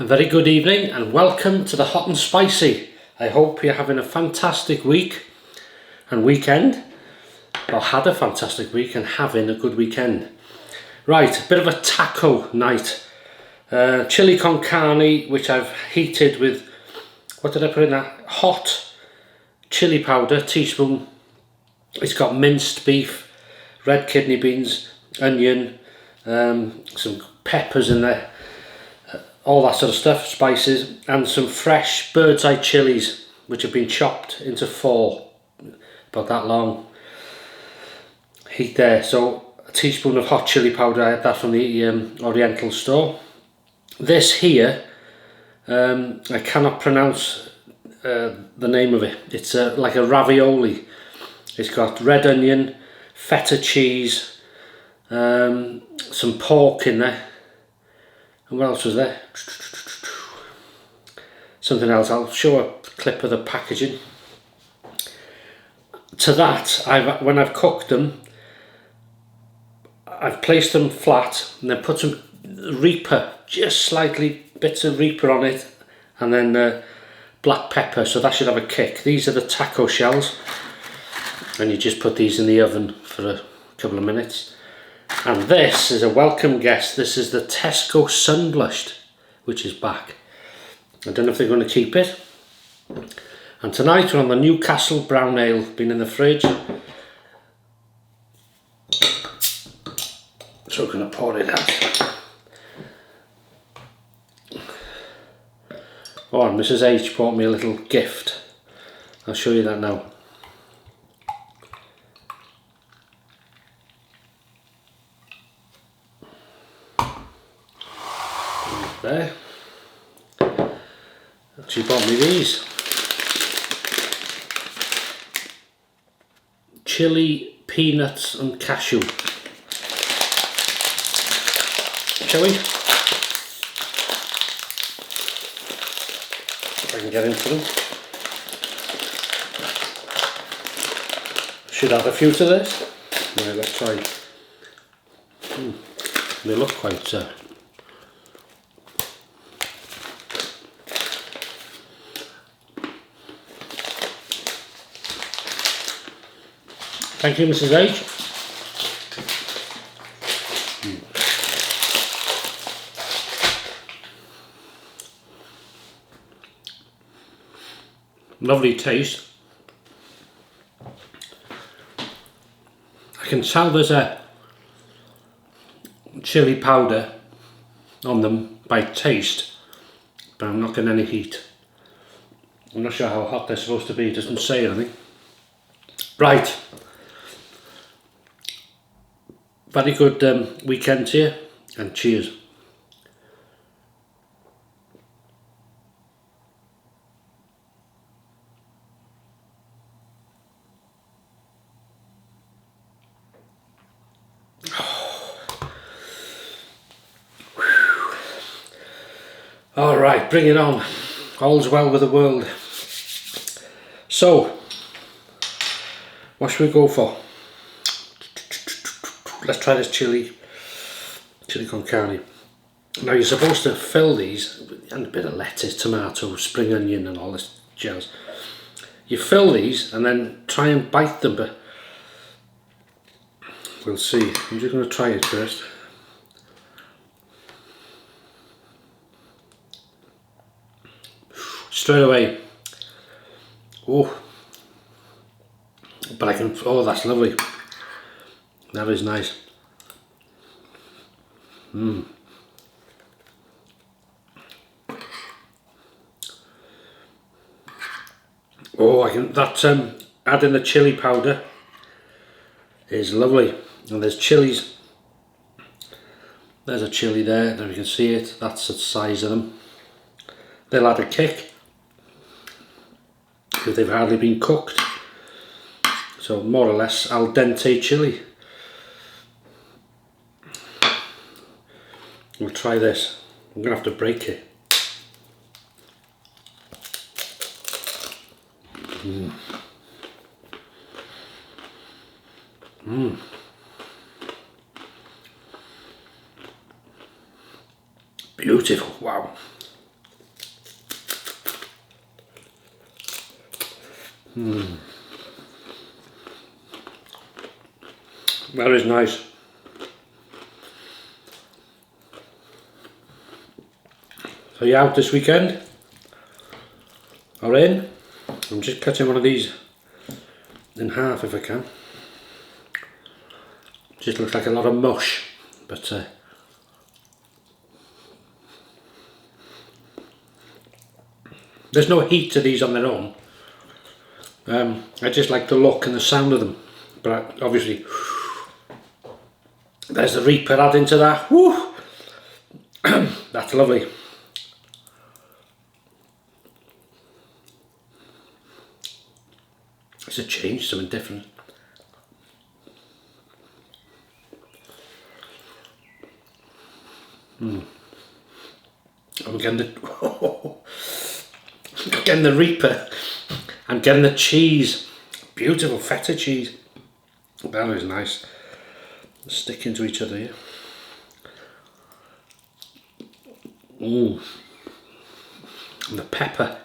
very good evening and welcome to the Hot and Spicy. I hope you're having a fantastic week and weekend, or had a fantastic week and having a good weekend. Right, a bit of a taco night. Chilli Con Carne, which I've heated with, what did I put in that? Hot chili powder, teaspoon. It's got minced beef, red kidney beans, onion, some peppers in there, all that sort of stuff, spices, and some fresh bird's eye chilies which have been chopped into 4, about that long. Heat there. So a teaspoon of hot chili powder, I had that from the Oriental store. This here, I cannot pronounce the name of it. It's like a ravioli. It's got red onion, feta cheese, some pork in there. And what else was there? Something else. I'll show a clip of the packaging. To that, when I've cooked them, I've placed them flat and then put some Reaper, just slightly bits of Reaper on it, and then black pepper, so that should have a kick. These are the taco shells, and you just put these in the oven for a couple of minutes. And this is a welcome guest. This is the Tesco Sunblushed, which is back. I don't know if they're going to keep it. And tonight we're on the Newcastle brown ale, been in the fridge. So we're going to pour it out. Oh, and Mrs H bought me a little gift. I'll show you that now. There. She bought me these. Chili, peanuts and cashew. Shall we? If I can get into them. Should add a few to this. Right, let's try. They look quite Thank you, Mrs H. Lovely taste. I can tell there's a chili powder on them by taste, but I'm not getting any heat. I'm not sure how hot they're supposed to be, it doesn't say anything. Right. Very good weekend to you, and cheers. All right, bring it on. All's well with the world. So, what should we go for? Let's try this chili con carne. Now you're supposed to fill these and a bit of lettuce, tomato, spring onion and all this jazz. You fill these and then try and bite them, but we'll see. I'm just going to try it first. Straight away. Oh, but I can, oh, that's lovely. That is nice. Oh, I can, that adding the chili powder is lovely. And there's chilies. There's a chili there, you can see it. That's the size of them. They'll add a kick if they've hardly been cooked. So more or less al dente chili. We'll try this. I'm going to have to break it. Beautiful, wow. That is nice. So you out this weekend? Or in? I'm just cutting one of these in half if I can. Just looks like a lot of mush, but there's no heat to these on their own. I just like the look and the sound of them, but obviously there's the Reaper adding to that. Woo! That's lovely. It's a change, something different. I'm getting the I'm getting the Reaper. I'm getting the cheese. Beautiful feta cheese. That is nice. Sticking to each other here. And the pepper.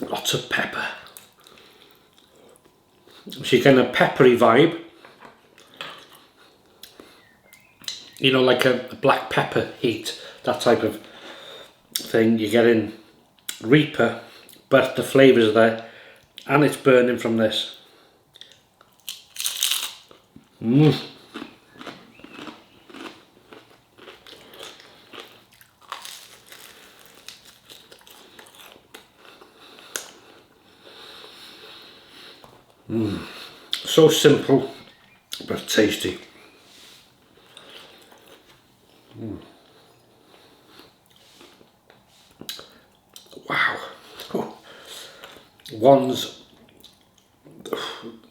Lots of pepper. So you're getting a peppery vibe. You know, like a black pepper heat, that type of thing. You're getting Reaper, but the flavours are there, and it's burning from this. So simple, but tasty. Wow.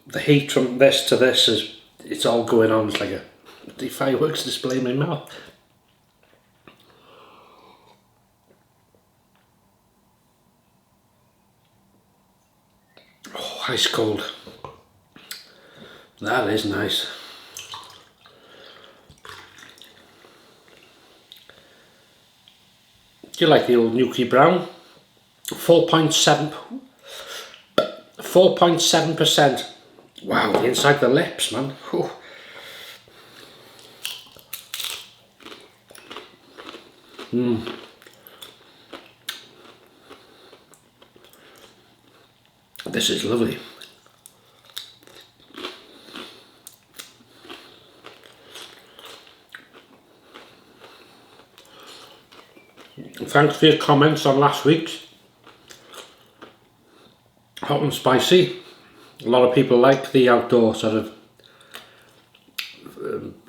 The heat from this to this is, it's all going on. It's like a fireworks display in my mouth. Oh, ice cold. That is nice. Do you like the old Nuki Brown? 4.7%. Wow, the inside the lips, man. Whew. This is lovely. Thanks for your comments on last week's hot and spicy. A lot of people like the outdoor sort of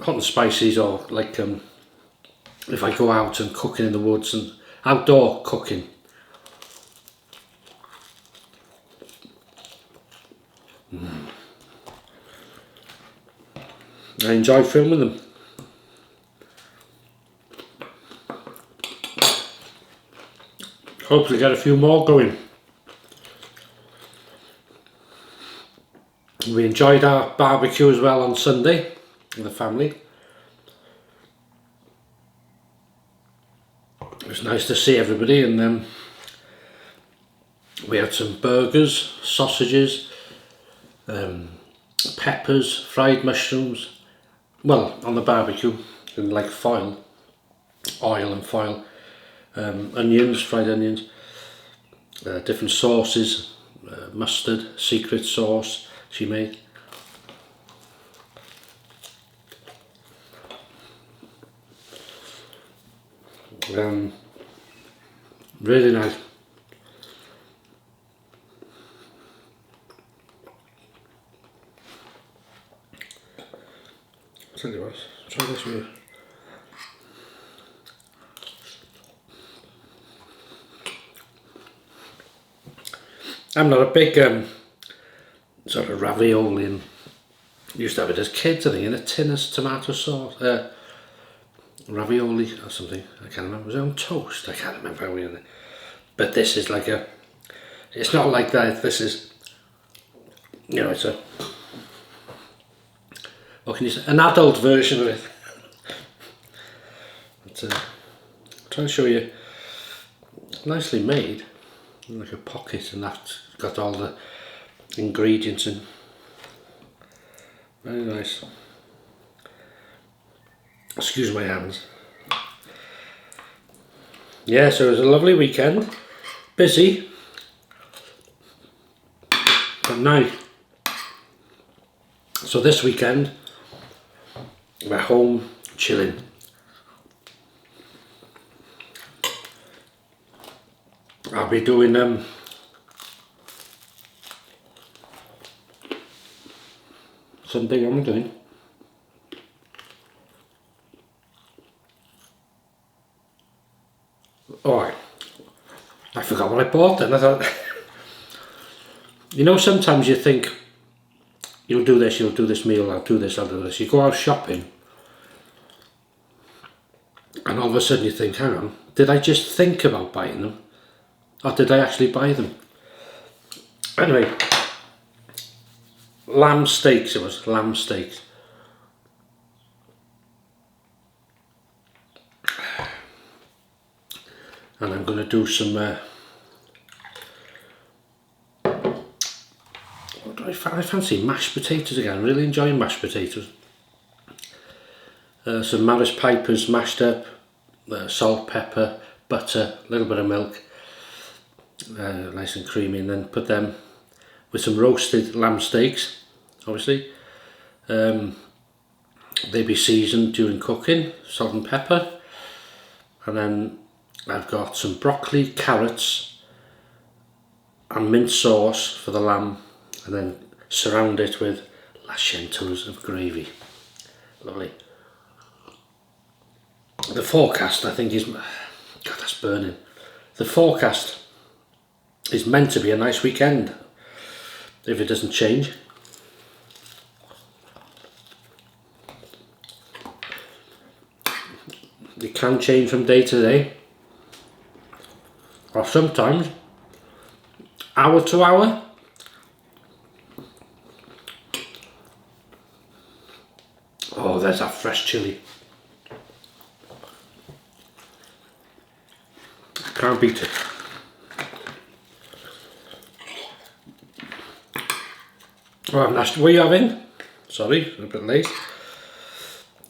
hot and spices, or like if I go out and cooking in the woods and outdoor cooking. I enjoy filming them. Hopefully get a few more going. We enjoyed our barbecue as well on Sunday with the family. It was nice to see everybody, and we had some burgers, sausages, peppers, fried mushrooms, well, on the barbecue in like oil and foil, onions, fried onions, different sauces, mustard, secret sauce she made. Really nice. Tell you what, try this here. I'm not a big sort of ravioli, and used to have it as kids, I think, in a tin of tomato sauce, ravioli or something. I can't remember. Was it on toast? I can't remember how we did it. But this is like it's not like that. This is, you know, it's what can you say? An adult version of it. But, I'm trying to show you. Nicely made, like a pocket, and that Got all the ingredients in. Very nice. Excuse my hands. Yeah, so it was a lovely weekend. Busy, but nice. So this weekend, we're home chilling. I'll be doing something I'm doing. Oh, I forgot what I bought then. I thought, you know, sometimes you think, you'll do this meal, I'll do this. You go out shopping and all of a sudden you think, hang on, did I just think about buying them? Or did I actually buy them? Anyway, lamb steaks it was, lamb steaks. And I'm going to do some, I fancy mashed potatoes again. I'm really enjoying mashed potatoes. Some Maris Pipers mashed up, salt, pepper, butter, a little bit of milk, nice and creamy, and then put them with some roasted lamb steaks, obviously. They be seasoned during cooking, salt and pepper, and then I've got some broccoli, carrots and mint sauce for the lamb, and then surround it with lascientos of gravy. Lovely. The forecast, I think, is... God, that's burning. The forecast is meant to be a nice weekend, if it doesn't change. It can change from day to day, or sometimes hour to hour. Oh, there's that fresh chilli. Can't beat it. Oh, I've asked, what are you having? Sorry, a bit late.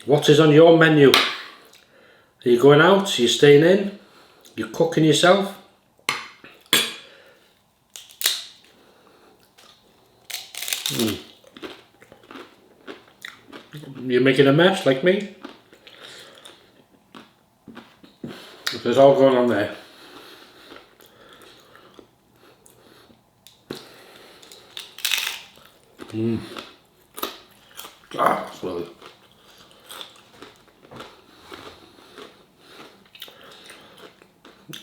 What is on your menu? Are you going out? Are you staying in? You're cooking yourself? You're making a mess like me? There's all going on there. Ah, that's lovely.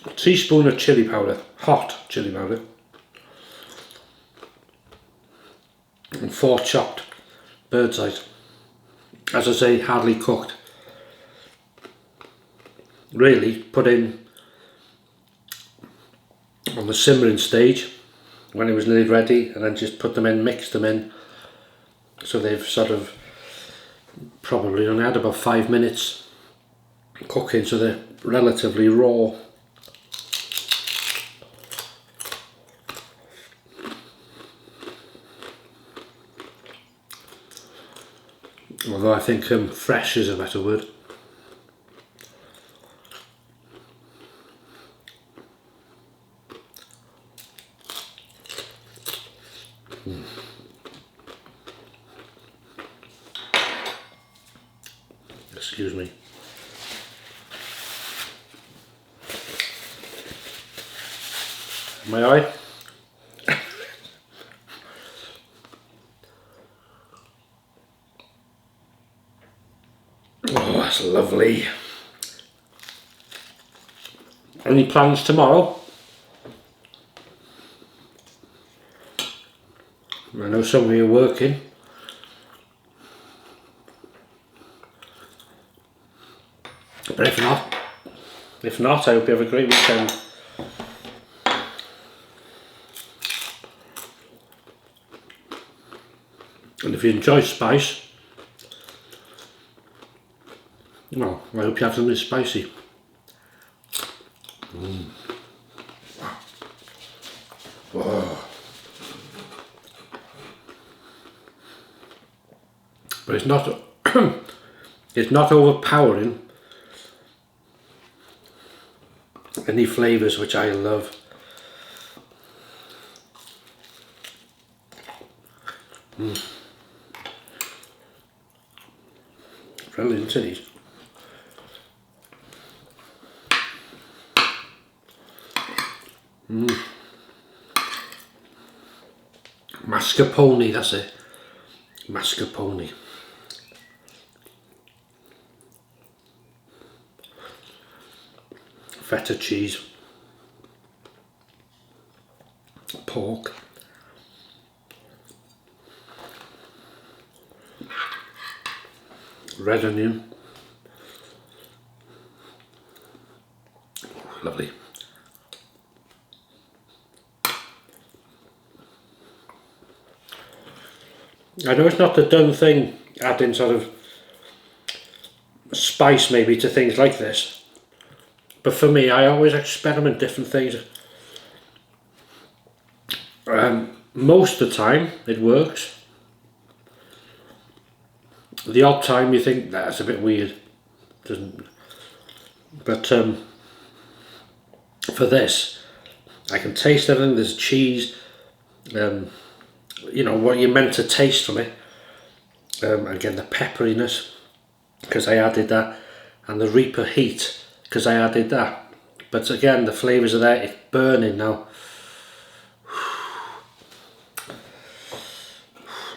A teaspoon of chilli powder, hot chilli powder, and 4 chopped bird's eyes. As I say, hardly cooked. Really put in on the simmering stage when it was nearly ready, and then just put them in, mix them in, so they've sort of probably only had about 5 minutes cooking, so they're relatively raw. Although I think fresh is a better word. Excuse me. My eye. Oh, that's lovely. Any plans tomorrow? I know some of you are working. But if not, I hope you have a great weekend. And if you enjoy spice, well, I hope you have something spicy. Wow. Oh. but it's not it's not overpowering any flavours, which I love. Brilliant, isn't it? Mascarpone, that's it. Mascarpone. Feta cheese. Pork. Red onion. Lovely. I know it's not the done thing, adding sort of spice maybe to things like this, but for me, I always experiment different things. Most of the time it works. The odd time you think that's a bit weird, doesn't, but for this I can taste everything. There's cheese, you know what you're meant to taste from it. Again, the pepperiness, because I added that, and the reaper heat, because I added that. But again, the flavours are there. It's burning now.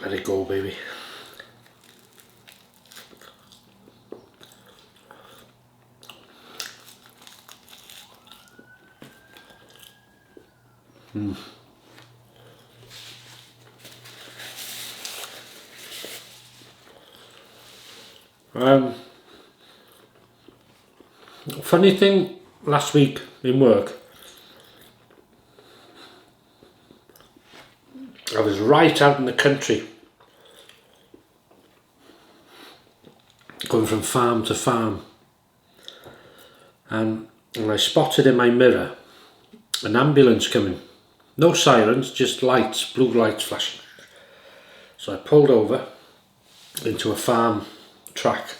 Let it go, baby. Funny thing, last week in work, I was right out in the country, going from farm to farm, and I spotted in my mirror an ambulance coming. No sirens, just lights, blue lights flashing. So I pulled over into a farm track,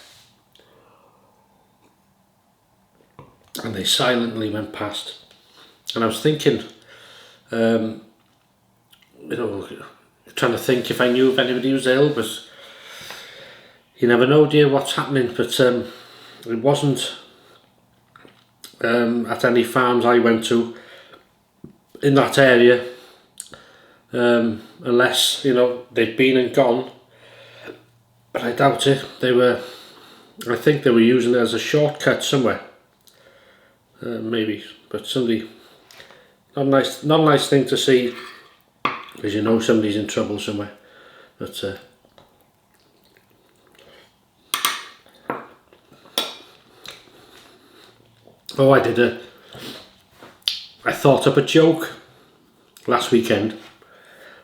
and they silently went past. And I was thinking, you know, trying to think if I knew if anybody was ill, but you never know, dear, what's happening. But it wasn't at any farms I went to in that area, unless, you know, they'd been and gone. But I doubt it. I think they were using it as a shortcut somewhere. Maybe, but somebody, not a nice thing to see, because you know somebody's in trouble somewhere. But oh, I thought up a joke last weekend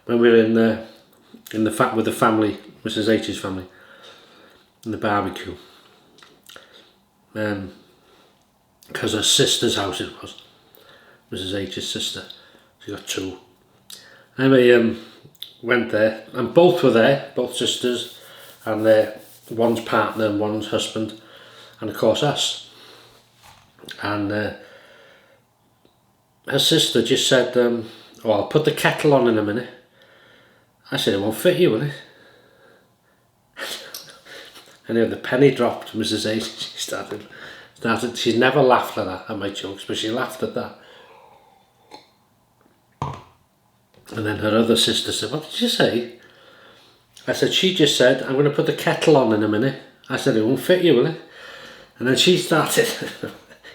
when we were in the with the family, Mrs H's family, in the barbecue. Because her sister's house it was, Mrs H's sister. She got two. Anyway, went there, and both were there, both sisters, and one's partner and one's husband, and of course us. And her sister just said, oh, I'll put the kettle on in a minute. I said, it won't fit you, will it? Anyway, the penny dropped. Mrs H, she started, she's never laughed like that at my jokes, but she laughed at that. And then her other sister said, what did you say? I said, she just said, I'm going to put the kettle on in a minute. I said, it won't fit you, will it? And then she started,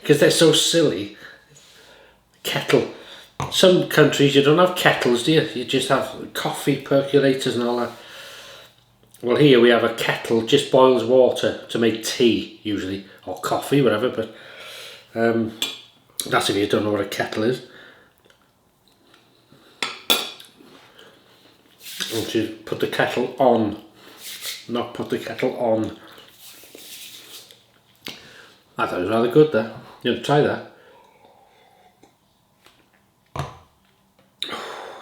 because they're so silly, kettle. Some countries you don't have kettles, do you? You just have coffee percolators and all that. Well, here we have a kettle, just boils water to make tea usually, or coffee, whatever, but that's if you don't know what a kettle is. And you put the kettle on, not put the kettle on. I thought it was rather good there. You know, try that.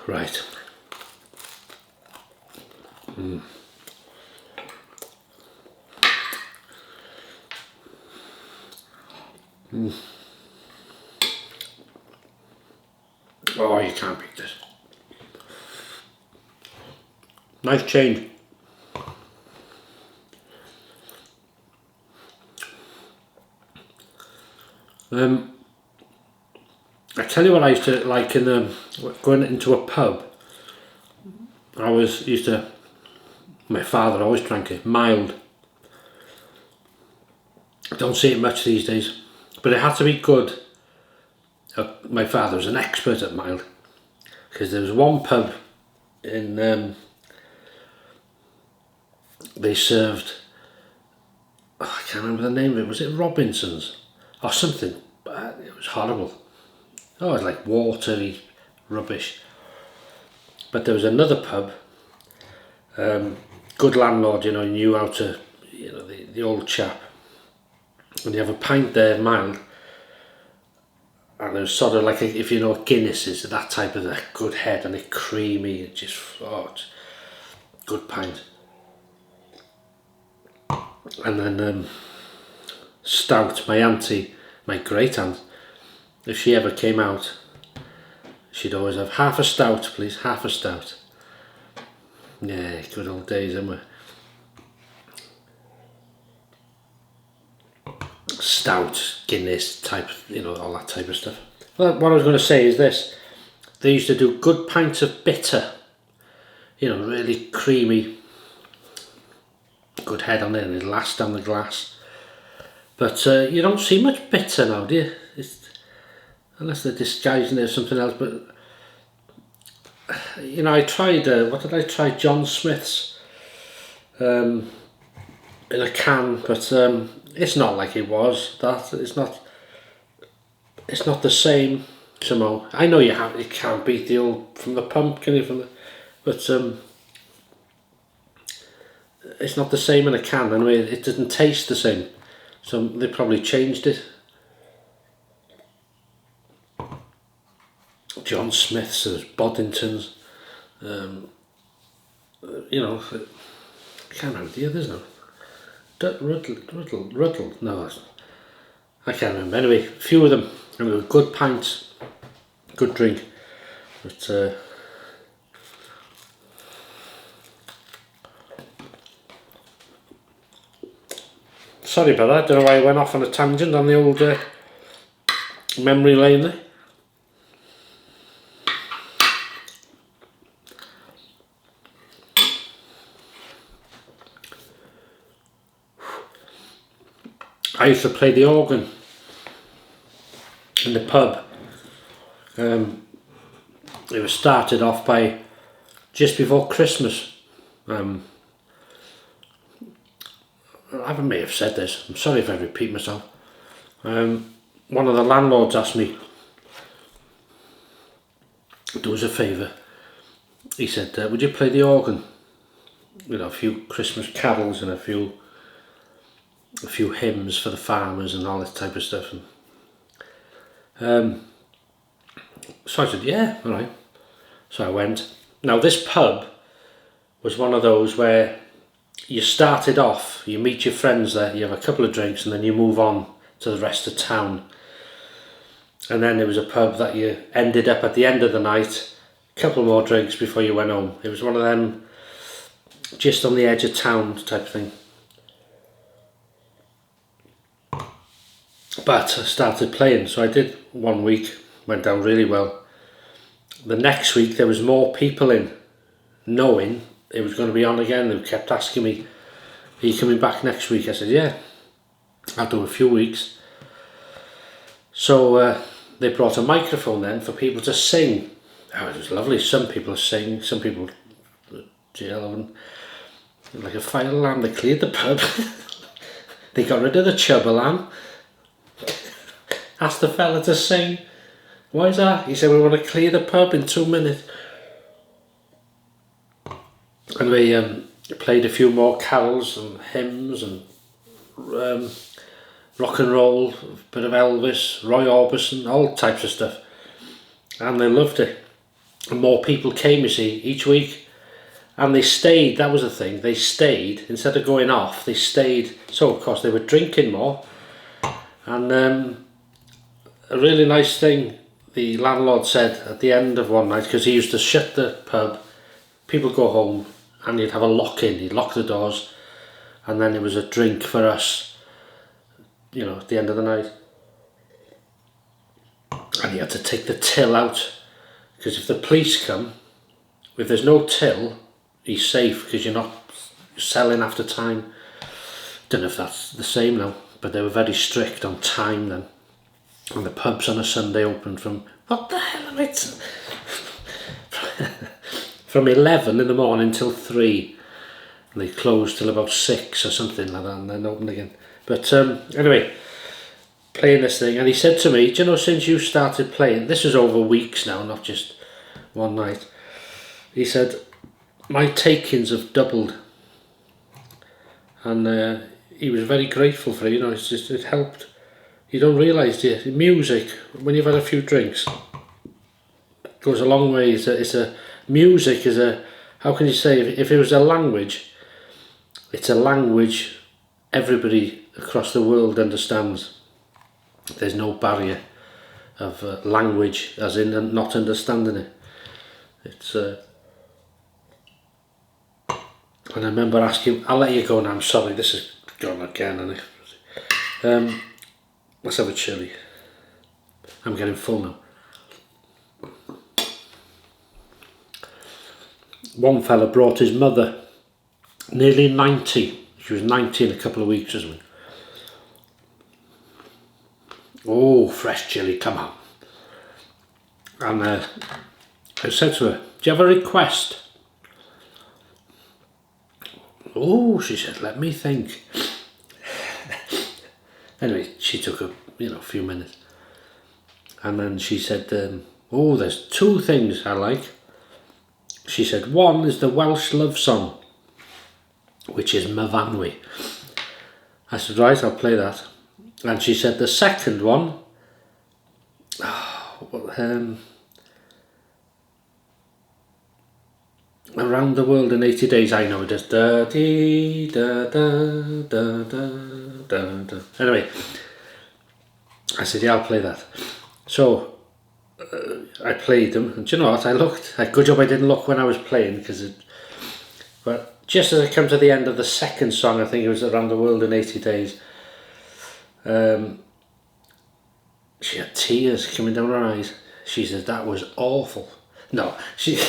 Right. Oh, you can't beat this. Nice change. I tell you what I used to like in going into a pub. My father always drank it, mild. I don't see it much these days, but it had to be good. My father was an expert at mild, because there was one pub in, they served, I can't remember the name of it, was it Robinson's or something? It was horrible. Oh, it was like watery rubbish. But there was another pub, good landlord, you know, knew how to, you know, the old chap. And you have a pint there, mild, and it was sort of like, if you know what Guinness is, that type of good head, and it creamy, it just, it's good pint. And then stout, my auntie, my great aunt, if she ever came out, she'd always have half a stout, please, half a stout. Yeah, good old days, isn't it? Stout, Guinness type, you know, all that type of stuff. Well, what I was going to say is this: they used to do good pints of bitter, you know, really creamy, good head on it, and it'd last down the glass. But you don't see much bitter now, do you? Unless they're disguising it as something else. But you know, I tried, what did I try? John Smith's in a can, but it's not like it was. It's not the same somehow. I know you can't beat the old from the pump, can you? But it's not the same in a can anyway. It didn't taste the same, so they probably changed it. John Smith's, there's Boddington's, you know, I can't remember the others now. Ruddle, no, I can't remember. Anyway, a few of them, and they were good pints, good drink, but sorry about that, don't know why I went off on a tangent on the old memory lane there. I used to play the organ in the pub. It was started off by just before Christmas. I may have said this, I'm sorry if I repeat myself. One of the landlords asked me, do us a favour. He said, would you play the organ? You know, a few Christmas carols and a few hymns for the farmers and all this type of stuff. And so I said, yeah, all right. So I went. Now this pub was one of those where you started off, you meet your friends there, you have a couple of drinks, and then you move on to the rest of town. And then there was a pub that you ended up at the end of the night, a couple more drinks before you went home. It was one of them just on the edge of town type of thing. But I started playing, so I did 1 week, went down really well. The next week there was more people in, knowing it was going to be on again. They kept asking me, are you coming back next week? I said, yeah, I'll do a few weeks. So they brought a microphone then for people to sing. Oh, it was lovely. Some people sing, some people jail, and like a fire alarm. They cleared the pub. They got rid of the chub alarm. Asked the fella to sing. Why is that? He said, we want to clear the pub in 2 minutes. And we played a few more carols and hymns and rock and roll, a bit of Elvis, Roy Orbison, all types of stuff. And they loved it. And more people came, you see, each week. And they stayed, that was the thing, they stayed, instead of going off, they stayed. So of course they were drinking more. And a really nice thing the landlord said at the end of one night, because he used to shut the pub, people go home and he'd have a lock-in, he'd lock the doors, and then it was a drink for us, you know, at the end of the night. And he had to take the till out, because if the police come, if there's no till, he's safe, because you're not selling after time. Don't know if that's the same now, but they were very strict on time then. And the pubs on a Sunday opened from, what the hell am it? From 11 in the morning till 3. And they closed till about 6 or something like that, and then opened again. But anyway, playing this thing, and he said to me, do you know, since you started playing, this is over weeks now, not just one night. He said, my takings have doubled. And he was very grateful for it, you know, it's just, it helped. You don't realise, do you? Music, when you've had a few drinks, goes a long way. Music is a, how can you say, if it was a language, it's a language everybody across the world understands. There's no barrier of language, as in not understanding it. It's, and I remember asking, I'll let you go now, I'm sorry, this is gone again, isn't it? Let's have a chilli. I'm getting full now. One fella brought his mother, nearly 90. She was 90 in a couple of weeks or something. Oh, fresh chilli, come on. And I said to her, do you have a request? Oh, she said, let me think. Anyway, she took a few minutes, and then she said, oh, there's 2 things I like. She said, one is the Welsh love song, which is Myfanwy. I said, right, I'll play that. And she said the second one, Around the World in 80 Days. I know it is. Da dee da da da da da da. Anyway, I said, yeah, I'll play that. So I played them, and do you know what? I looked. Good job I didn't look when I was playing, but just as I come to the end of the second song, I think it was Around the World in 80 Days. She had tears coming down her eyes. She said that was awful. No, she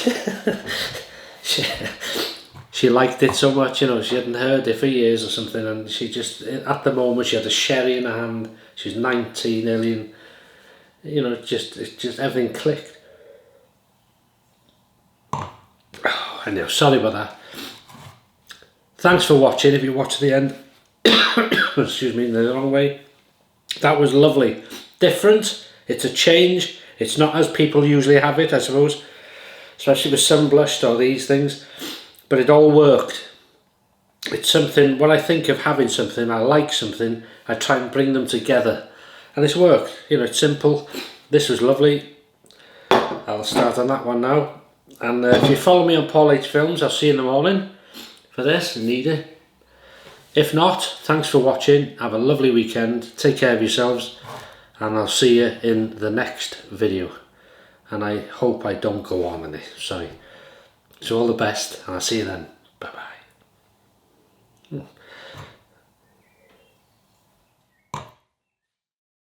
she liked it so much, you know, she hadn't heard it for years or something, and she just, at the moment, she had a sherry in her hand. She was 90 nearly, and you know, it just everything clicked. Oh, I know, sorry about that. Thanks for watching. If you watch to the end, excuse me, in the wrong way. That was lovely. Different. It's a change. It's not as people usually have it, I suppose, especially with Sunblushed or these things, but it all worked. It's something, when I think of having something, I like something, I try and bring them together, and it's worked. You know, it's simple. This was lovely. I'll start on that one now, and if you follow me on Paul H Films, I'll see you in the morning for this, need it. If not, thanks for watching. Have a lovely weekend. Take care of yourselves, and I'll see you in the next video. And I hope I don't go on in it. Sorry. So all the best, and I'll see you then. Bye bye.